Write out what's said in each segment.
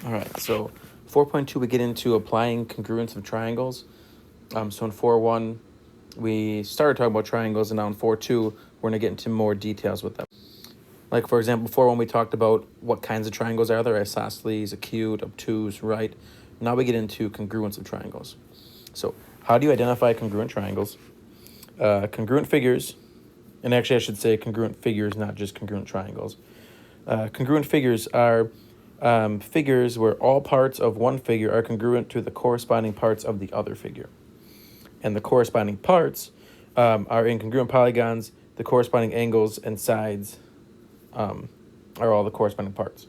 All right, so 4.2, we get into applying congruence of triangles. So in 4.1, we started talking about triangles, and now in 4.2, we're going to get into more details with them. Like, for example, 4.1, we talked about what kinds of triangles are there: isosceles, acute, obtuse, right? Now we get into congruence of triangles. So how do you identify congruent triangles? Congruent figures, and actually I should say congruent figures, not just congruent triangles. Congruent figures are figures where all parts of one figure are congruent to the corresponding parts of the other figure. And the corresponding parts are in congruent polygons. The corresponding angles and sides are all the corresponding parts.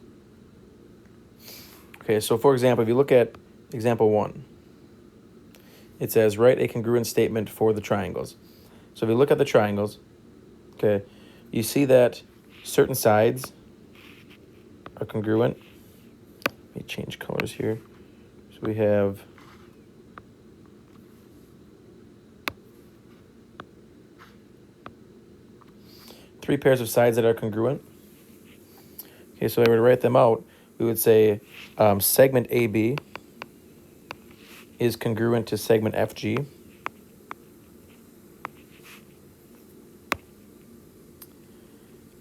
Okay, so for example, if you look at example 1, it says write a congruent statement for the triangles. So if you look at the triangles, okay, you see that certain sides are congruent. Let me change colors here. So we have three pairs of sides that are congruent. Okay, so if I were to write them out, we would say segment AB is congruent to segment FG.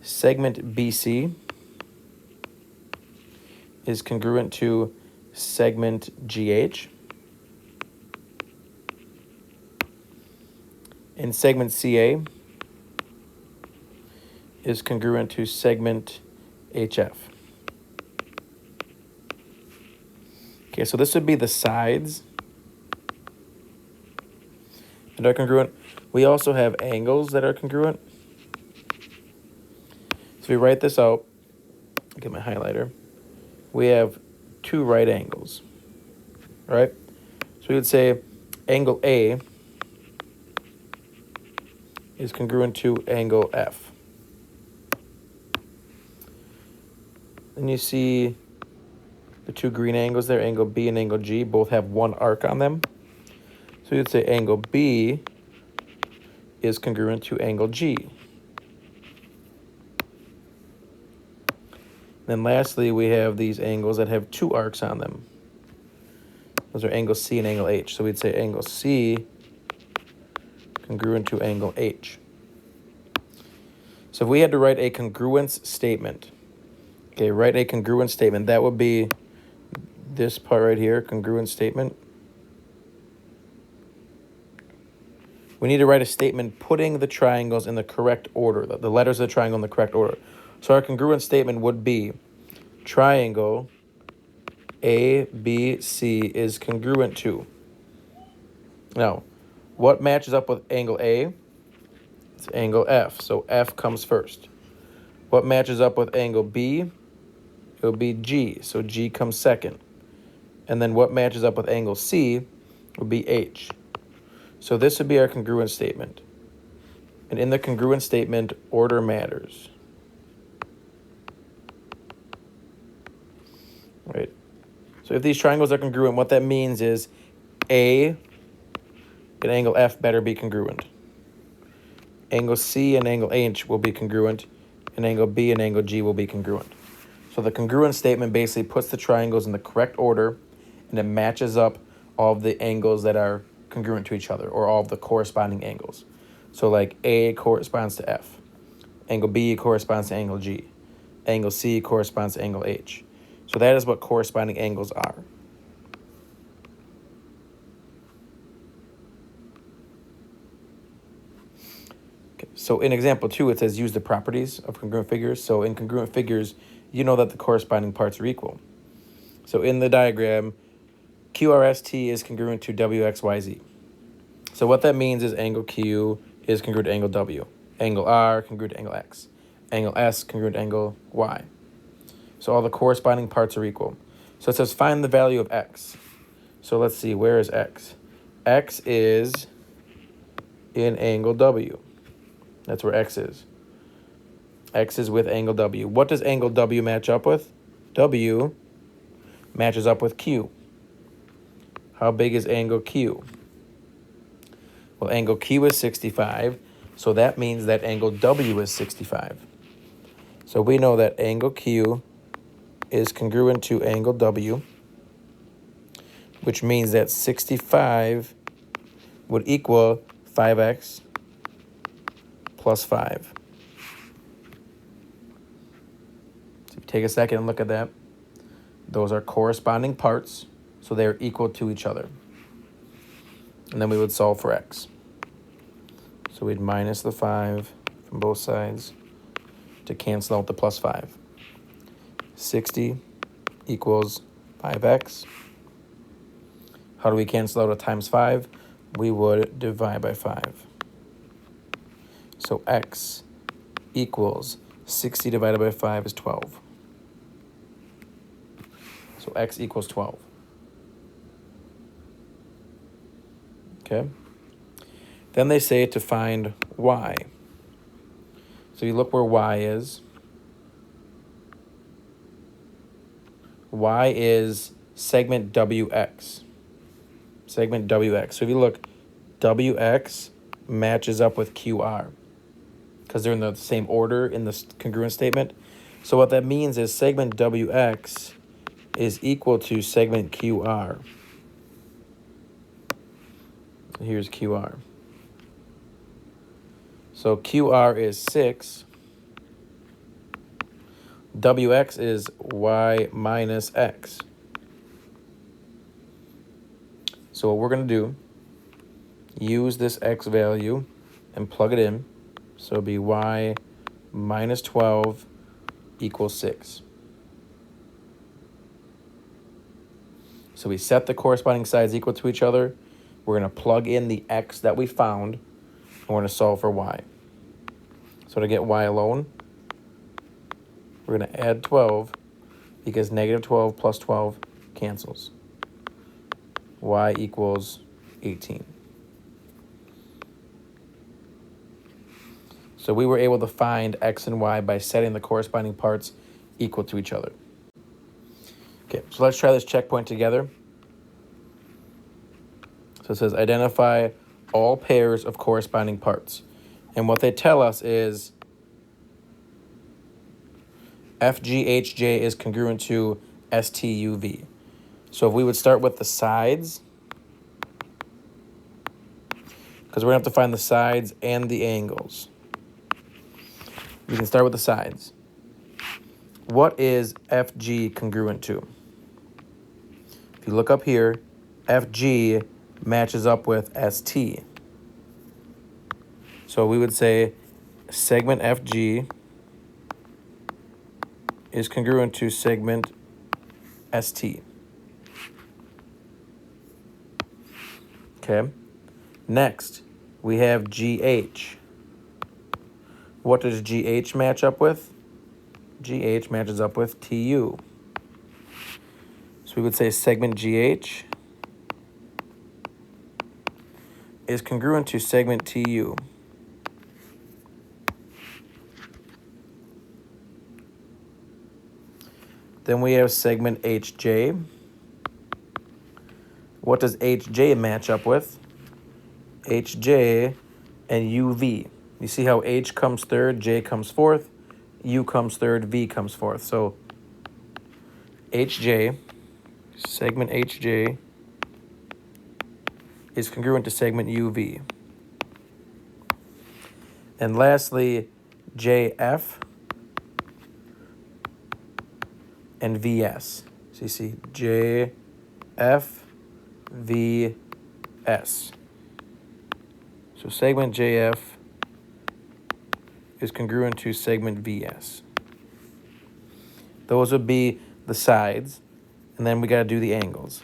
Segment BC is congruent to segment GH. And segment CA is congruent to segment HF. Okay, so this would be the sides that are congruent. We also have angles that are congruent. So we write this out, get my highlighter. We have two right angles, right? So we would say angle A is congruent to angle F. Then you see the two green angles there, angle B and angle G, both have one arc on them. So you'd say angle B is congruent to angle G. Then lastly, we have these angles that have two arcs on them. Those are angle C and angle H. So we'd say angle C congruent to angle H. So if we had to write a congruence statement, okay, write a congruence statement, that would be this part right here, congruence statement. We need to write a statement putting the triangles in the correct order, the letters of the triangle in the correct order. So our congruent statement would be triangle ABC is congruent to. Now, what matches up with angle A? It's angle F, so F comes first. What matches up with angle B? It would be G, so G comes second. And then what matches up with angle C would be H. So this would be our congruent statement. And in the congruent statement, order matters. Right. So if these triangles are congruent, what that means is A and angle F better be congruent. Angle C and angle H will be congruent, and angle B and angle G will be congruent. So the congruent statement basically puts the triangles in the correct order, and it matches up all of the angles that are congruent to each other, or all of the corresponding angles. So like A corresponds to F, angle B corresponds to angle G, angle C corresponds to angle H. So that is what corresponding angles are. Okay, so in example 2, it says use the properties of congruent figures. So in congruent figures, you know that the corresponding parts are equal. So in the diagram, QRST is congruent to WXYZ. So what that means is angle Q is congruent to angle W. Angle R congruent to angle X. Angle S congruent to angle Y. So all the corresponding parts are equal. So it says find the value of X. So let's see, where is X? X is in angle W. That's where X is. X is with angle W. What does angle W match up with? W matches up with Q. How big is angle Q? Well, angle Q is 65, so that means that angle W is 65. So we know that angle Q is congruent to angle W, which means that 65 would equal 5x plus 5. So if you take a second and look at that, those are corresponding parts, so they're equal to each other. And then we would solve for x. So we'd minus the 5 from both sides to cancel out the plus 5. 60 equals 5x. How do we cancel out a times 5? We would divide by 5. So x equals 60 divided by 5 is 12. So x equals 12. Okay? Then they say to find y. So you look where y is. Y is segment WX. Segment WX. So if you look, WX matches up with QR because they're in the same order in the congruent statement. So what that means is segment WX is equal to segment QR. Here's QR. So QR is 6. WX is y minus x. So what we're going to do, use this x value and plug it in. So it'll be y minus 12 equals 6. So we set the corresponding sides equal to each other. We're going to plug in the x that we found, and we're going to solve for y. So to get y alone, we're going to add 12 because negative 12 plus 12 cancels. Y equals 18. So we were able to find x and y by setting the corresponding parts equal to each other. Okay, so let's try this checkpoint together. So it says identify all pairs of corresponding parts. And what they tell us is FGHJ is congruent to STUV. So if we would start with the sides, because we're going to have to find the sides and the angles. We can start with the sides. What is FG congruent to? If you look up here, FG matches up with ST. So we would say segment FG is congruent to segment ST. Okay. Next, we have GH. What does GH match up with? GH matches up with TU. So we would say segment GH is congruent to segment TU. Then we have segment HJ. What does HJ match up with? HJ and UV. You see how H comes third, J comes fourth, U comes third, V comes fourth. So HJ, segment HJ, is congruent to segment UV. And lastly, JF and VS. So you see JF, VS. So segment JF is congruent to segment VS. Those would be the sides, and then we got to do the angles.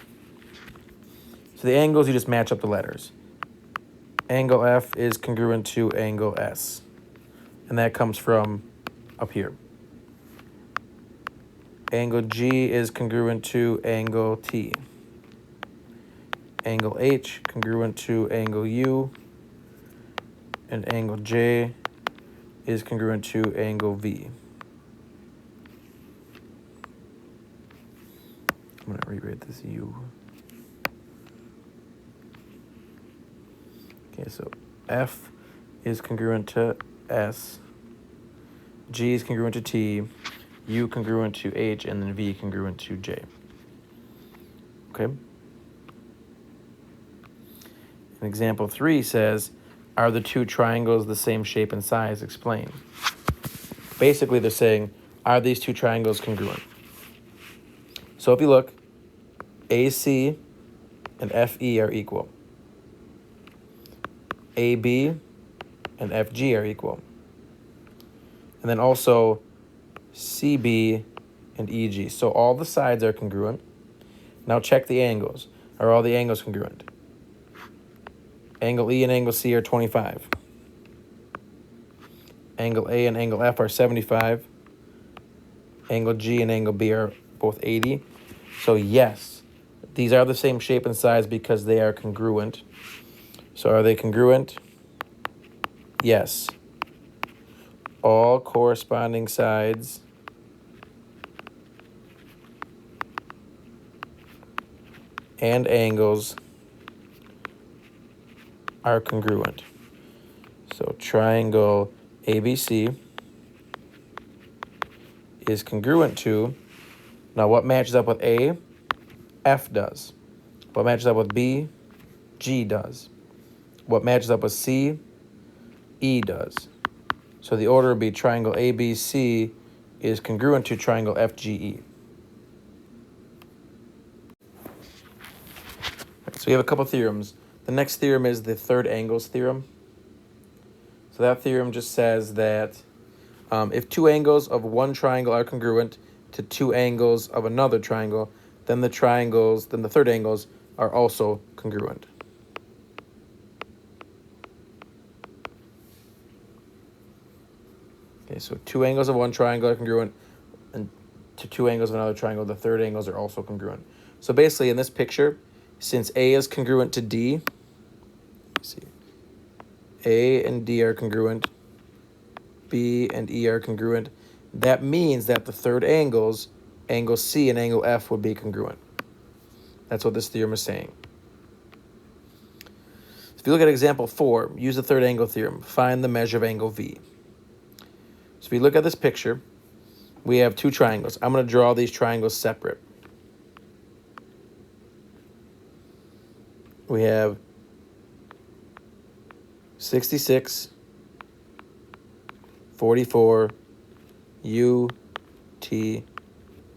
So the angles, you just match up the letters. Angle F is congruent to angle S, and that comes from up here. Angle G is congruent to angle T. Angle H congruent to angle U, and angle J is congruent to angle V. I'm going to rewrite this U. Okay, so F is congruent to S, G is congruent to T, U congruent to H, and then V congruent to J. Okay? And example 3 says, are the two triangles the same shape and size? Explain. Basically, they're saying, are these two triangles congruent? So if you look, AC and FE are equal. AB and FG are equal. And then also CB and EG. So all the sides are congruent. Now check the angles. Are all the angles congruent? Angle E and angle C are 25. Angle A and angle F are 75. Angle G and angle B are both 80. So yes, these are the same shape and size because they are congruent. So are they congruent? Yes. All corresponding sides and angles are congruent. So triangle ABC is congruent to, now what matches up with A? F does. What matches up with B? G does. What matches up with C? E does. So the order would be triangle ABC is congruent to triangle FGE. So we have a couple theorems. The next theorem is the third angles theorem. So that theorem just says that if two angles of one triangle are congruent to two angles of another triangle, then the third angles are also congruent. Okay, so two angles of one triangle are congruent, and to two angles of another triangle, the third angles are also congruent. So basically in this picture, since A is congruent to D, let's see, A and D are congruent, B and E are congruent, that means that the third angles, angle C and angle F, would be congruent. That's what this theorem is saying. If you look at example 4, use the third angle theorem. Find the measure of angle V. So if you look at this picture, we have two triangles. I'm going to draw these triangles separate. We have 66, 44, U, T,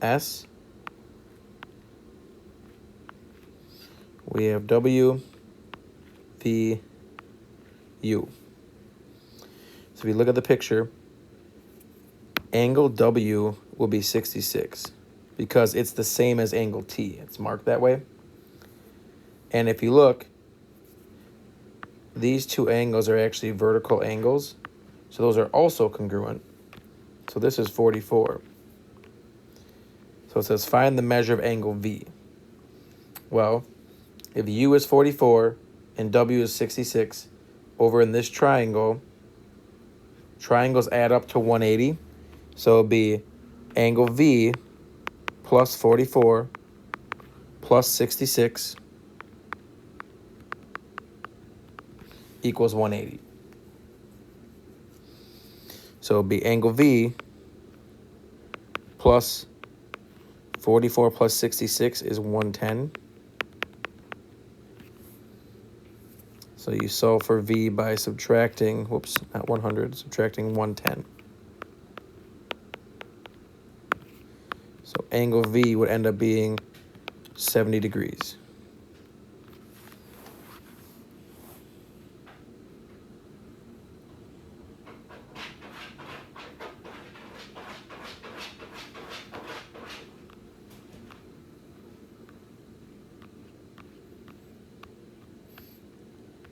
S. We have W, V, U. So if you look at the picture, angle W will be 66 because it's the same as angle T. It's marked that way. And if you look, these two angles are actually vertical angles. So those are also congruent. So this is 44. So it says find the measure of angle V. Well, if U is 44 and W is 66, over in this triangle, triangles add up to 180. So it'll be angle V plus 44 plus 66 equals 180. So it'll be angle V plus 44 plus 66 is 110. So you solve for V by subtracting, not 100, subtracting 110. So angle V would end up being 70 degrees.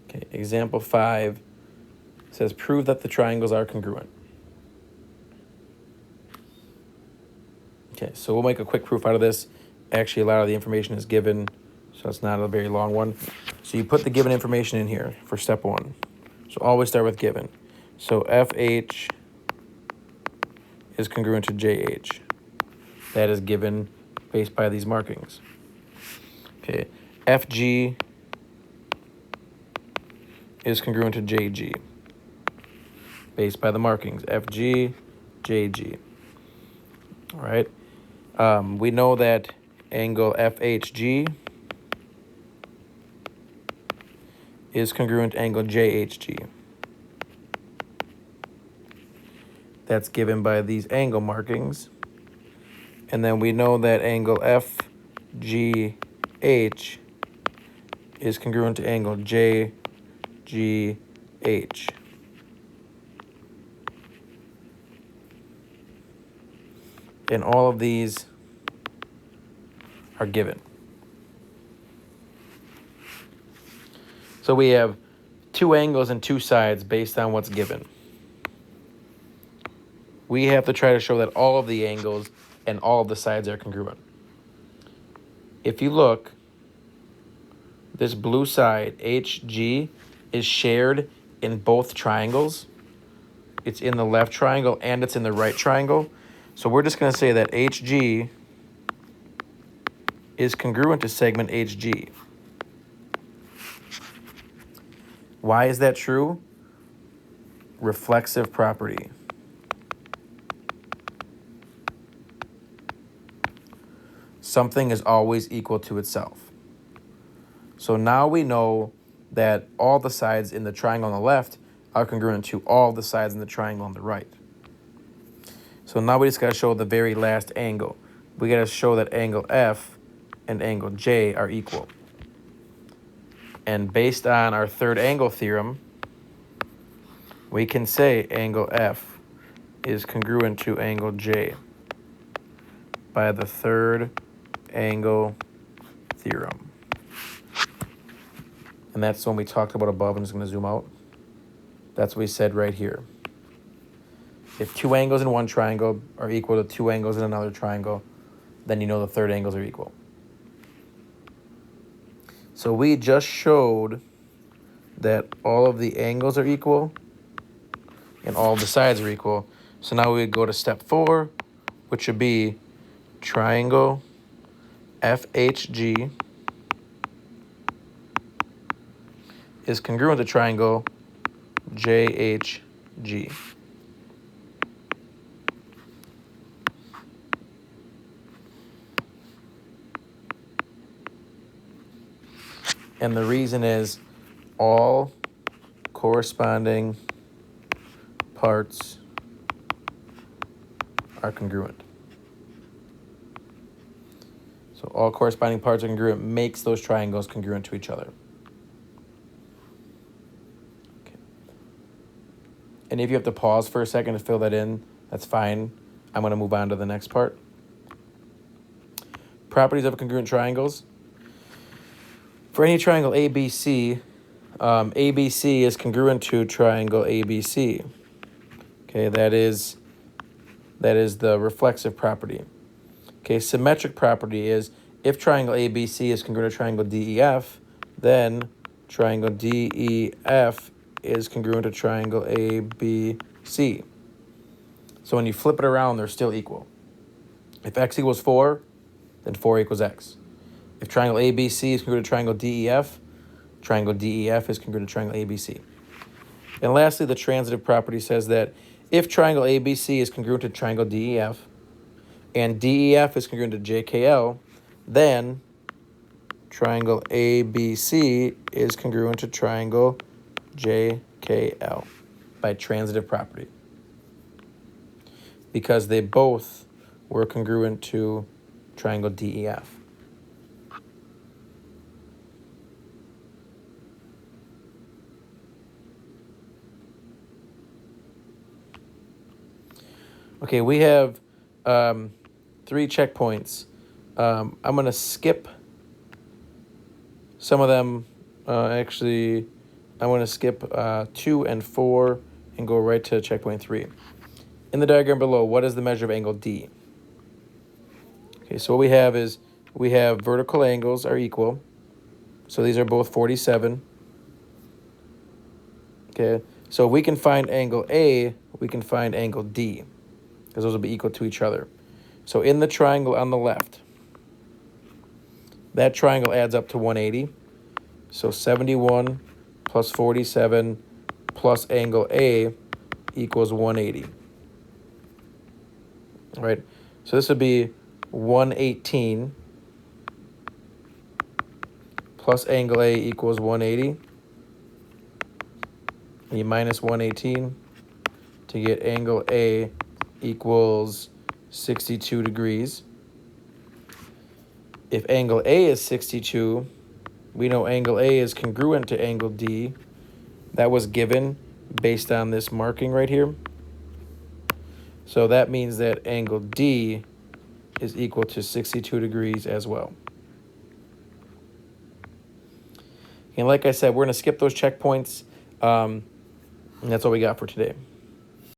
Okay, example 5 says prove that the triangles are congruent. Okay, so we'll make a quick proof out of this. Actually, a lot of the information is given, so it's not a very long one. So you put the given information in here for step 1. So always start with given. So FH is congruent to JH. That is given based by these markings. Okay, FG is congruent to JG based by the markings. FG, JG. All right. We know that angle FHG is congruent to angle JHG. That's given by these angle markings. And then we know that angle FGH is congruent to angle JGH. And all of these are given. So we have two angles and two sides based on what's given. We have to try to show that all of the angles and all of the sides are congruent. If you look, this blue side, HG, is shared in both triangles. It's in the left triangle and it's in the right triangle. So we're just going to say that HG is congruent to segment HG. Why is that true? Reflexive property. Something is always equal to itself. So now we know that all the sides in the triangle on the left are congruent to all the sides in the triangle on the right. So now we just got to show the very last angle. We got to show that angle F and angle J are equal. And based on our third angle theorem, we can say angle F is congruent to angle J by the third angle theorem. And that's when we talked about above. I'm just going to zoom out. That's what we said right here. If two angles in one triangle are equal to two angles in another triangle, then you know the third angles are equal. So we just showed that all of the angles are equal and all of the sides are equal. So now we would go to step 4, which would be triangle FHG is congruent to triangle JHG. And the reason is all corresponding parts are congruent. So all corresponding parts are congruent makes those triangles congruent to each other. Okay. And if you have to pause for a second to fill that in, that's fine. I'm going to move on to the next part. Properties of congruent triangles. For any triangle ABC, ABC is congruent to triangle ABC. Okay, that is the reflexive property. Okay, symmetric property is if triangle ABC is congruent to triangle DEF, then triangle DEF is congruent to triangle ABC. So when you flip it around, they're still equal. If x equals 4, then 4 equals x. If triangle ABC is congruent to triangle DEF is congruent to triangle ABC. And lastly, the transitive property says that if triangle ABC is congruent to triangle DEF and DEF is congruent to JKL, then triangle ABC is congruent to triangle JKL by transitive property, because they both were congruent to triangle DEF. Okay, we have 3 checkpoints. I'm going to skip some of them. Actually, I want to skip 2 and 4 and go right to checkpoint 3. In the diagram below, what is the measure of angle D? Okay, so what we have is we have vertical angles are equal. So these are both 47. Okay, so we can find angle A, we can find angle D, because those will be equal to each other. So in the triangle on the left, that triangle adds up to 180. So 71 plus 47 plus angle A equals 180. All right? So this would be 118 plus angle A equals 180. You minus 118 to get angle A equals 62 degrees. If angle A is 62, we know angle A is congruent to angle D. That was given based on this marking right here. So that means that angle D is equal to 62 degrees as well. And like I said, we're going to skip those checkpoints. And that's all we got for today.